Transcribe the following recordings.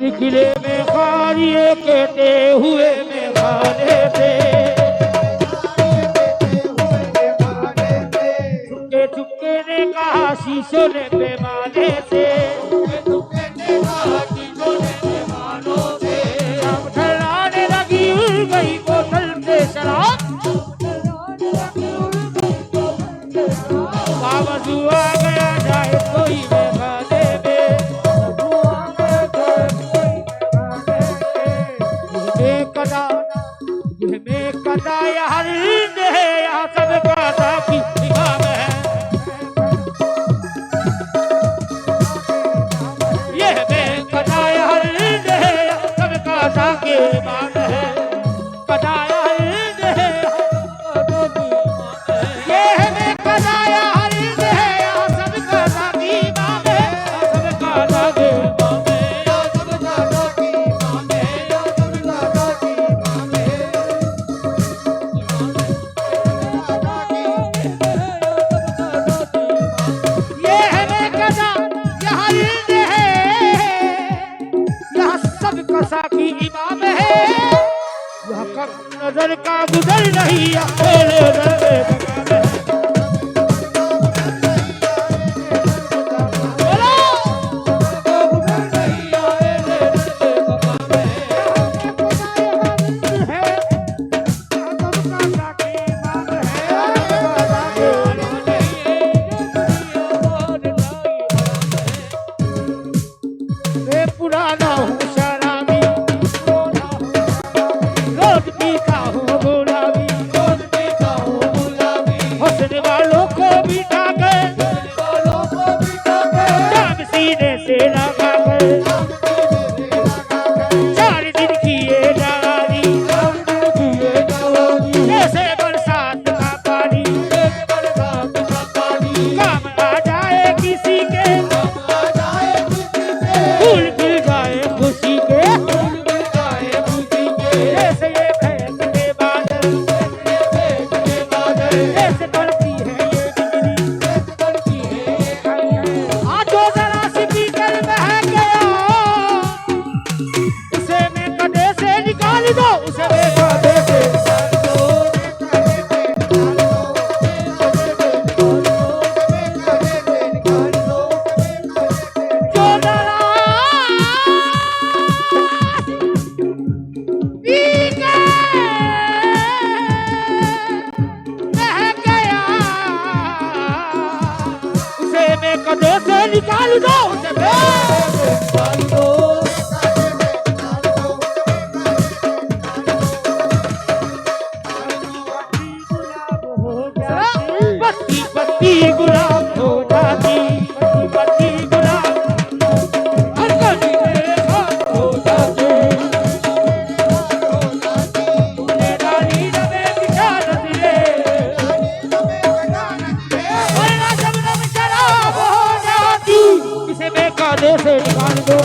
निकले में खारिए कहते हुए में खाने थे, चुपके चुपके ने कहा शीशों ने पैमाने से, अब ठहराने लगी उड़ गई बोतल से शराब, बाबा जुआ गया जाए कोई में खाने में, ये में कदा यार है यहाँ सबका साथी इमाम है, ये में कदा यार है सबका साथी इमाम है, कदा यार है ये में कदा यार है यहाँ सबका साथी इमाम है, सबका साथी इमाम है, सबका साथी इमाम है, की इमाम है, यहाँ का नजर का गुजर नहीं पुराना हूँ शराबी, रोज पीता हूँ गुलाबी, हौसले वालों को बिठा कर जाम सीने से लगा कर, चार दिन की ये डाली जैसे बरसात का पानी, काम आ जाए किसी के फूल खिल जाए खुशी के, जैसे ये भैंस के बादल, जैसे बढ़ती है ये बिजली, आज जो जरा सी पीकर बह गया उसे मैं कदे से निकाल दो, उसे मैं कदे से कदे से निकाल दो, उसे निकाल दो, पत्ती पत्ती गुलाब हो जाती, पत्ती गुलाब हर कभी मेरे हाथ हो जाते, तूने डाली नवे बिछा नजरे, वरना जब नम शराब हो जाती, इसे मैं कादे से निकाल दो,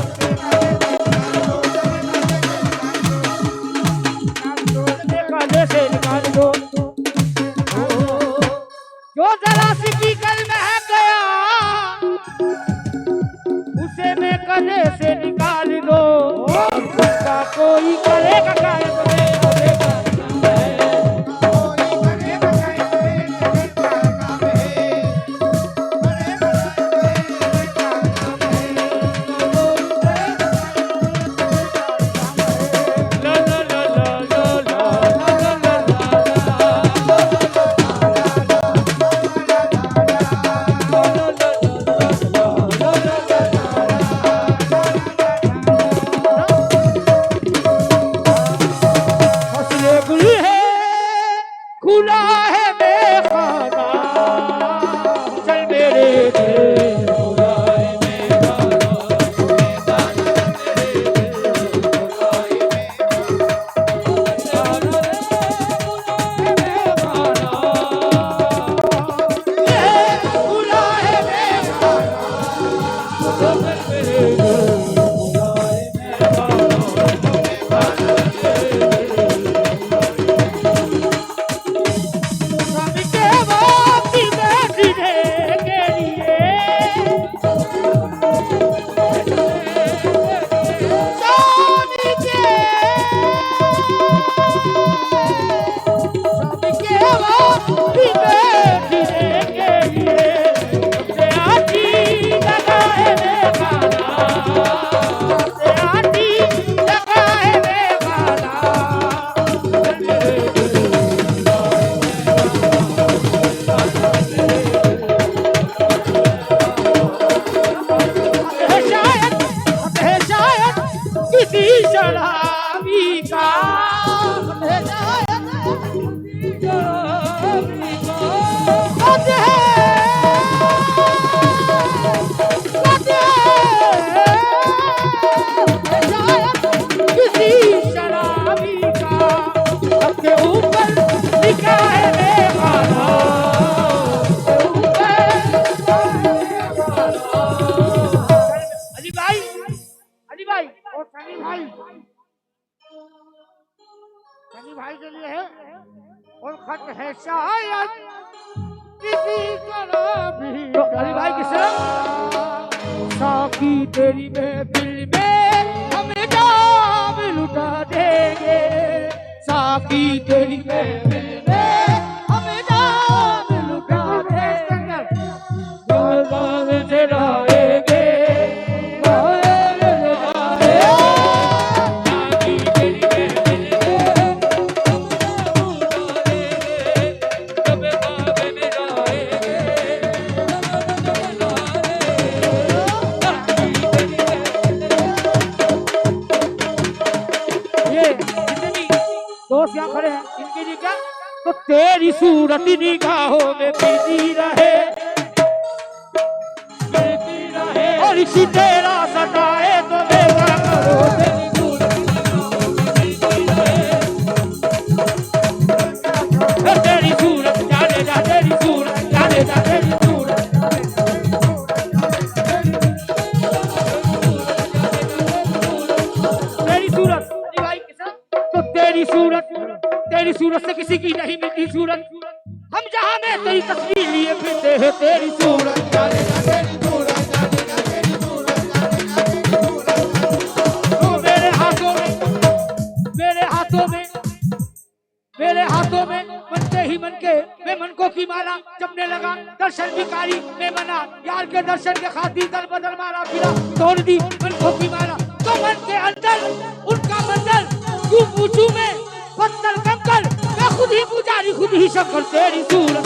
कादे से निकाल दो, जो जरा सी पीकर बह गया उसे मैं कादे से निकाल दो, उसका कोई करेगा कायम शराबी का खुद है किसी शराबी का अपने ऊपर लिखा है बेगाना अली भाई और सनी भाई के लिए है और खत है शायद किसी शराबी तो अली भाई किसे साकी तेरी महफिल में हमें जाम लुटा देंगे साकी तेरी महफिल में हमें जाम लुटा देंगे बाग से लाएंगे दोस्त यहाँ खड़े हैं इनके लिए क्या तो तेरी सूरत निगाहों में बीती रहे और इसी तेरा सताए तो बेगा करो तेरी सूरत जाने जा तेरी सूरत जाने जा तेरी सूरत तो तेरी सूरत से किसी की नहीं मिलती सूरत हम जहां में तेरी तस्वीर लिए फिरते हैं तेरी सूरत जाने जा तेरी सूरत जाने जा तेरी सूरत जाने जा तेरी सूरत तो मेरे हाथों में बनते ही मन के मैं मनकों की माला जपने लगा दर्शन भिखारी मैं बना यार के दर्शन के खातिर दल बदल मारा फिरा तोड़ दी मनकों की माला तो मन के अंदर उनका मंदिर क्यों पूछूं मैं पत्थर कंकर मैं खुद ही पुजारी खुद ही शंकर तेरी सूरत